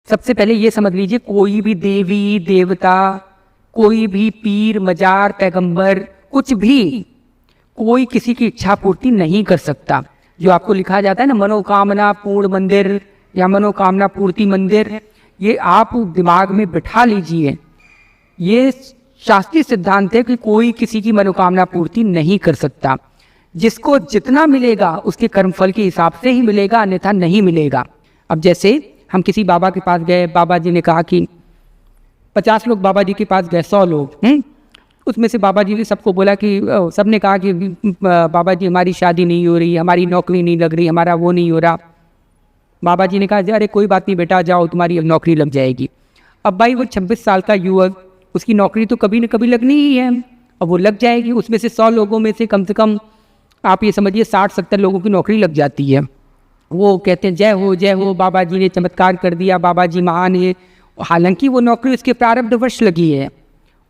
सबसे पहले ये समझ लीजिए, कोई भी देवी देवता, कोई भी पीर मजार पैगंबर, कुछ भी, कोई किसी की इच्छा पूर्ति नहीं कर सकता। जो आपको लिखा जाता है ना मनोकामना पूर्ण मंदिर या मनोकामना पूर्ति मंदिर, ये आप दिमाग में बिठा लीजिए। ये शास्त्रीय सिद्धांत है कि कोई किसी की मनोकामना पूर्ति नहीं कर सकता। जिसको जितना मिलेगा उसके कर्मफल के हिसाब से ही मिलेगा, अन्यथा नहीं मिलेगा। अब जैसे हम किसी बाबा के पास गए, बाबा जी ने कहा कि 50 लोग बाबा जी के पास गए, 100 लोग, उसमें से बाबा जी ने सबको बोला कि सबने कहा कि बाबा जी हमारी शादी नहीं हो रही, हमारी नौकरी नहीं लग रही, हमारा वो नहीं हो रहा। बाबा जी ने कहा अरे कोई बात नहीं बेटा, जाओ तुम्हारी नौकरी लग जाएगी। अब भाई वो 26 साल का युवक, उसकी नौकरी तो कभी न कभी लगनी ही है, अब वो लग जाएगी। उसमें से 100 लोगों में से कम आप ये समझिए 60-70 लोगों की नौकरी लग जाती है। वो कहते हैं जय हो बाबा जी ने चमत्कार कर दिया, बाबा जी महान है। हालांकि वो नौकरी उसके प्रारब्धवश लगी है,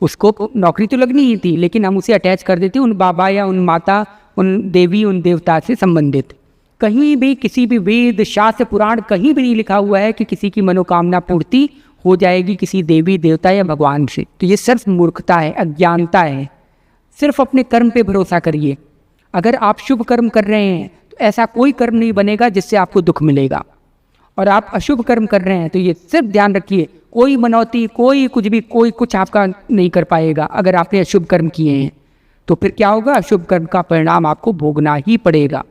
उसको नौकरी तो लगनी ही थी, लेकिन हम उसे अटैच कर देते उन बाबा या उन माता, उन देवी, उन देवता से संबंधित। कहीं भी किसी भी वेद शास्त्र पुराण कहीं भी नहीं लिखा हुआ है कि किसी की मनोकामना पूर्ति हो जाएगी किसी देवी देवता या भगवान से। तो ये सिर्फ मूर्खता है, अज्ञानता है। सिर्फ अपने कर्म पे भरोसा करिए। अगर आप शुभ कर्म कर रहे हैं तो ऐसा कोई कर्म नहीं बनेगा जिससे आपको दुख मिलेगा, और आप अशुभ कर्म कर रहे हैं तो ये सिर्फ ध्यान रखिए, कोई मनौती, कोई कुछ भी, कोई कुछ आपका नहीं कर पाएगा। अगर आपने अशुभ कर्म किए हैं तो फिर क्या होगा, अशुभ कर्म का परिणाम आपको भोगना ही पड़ेगा।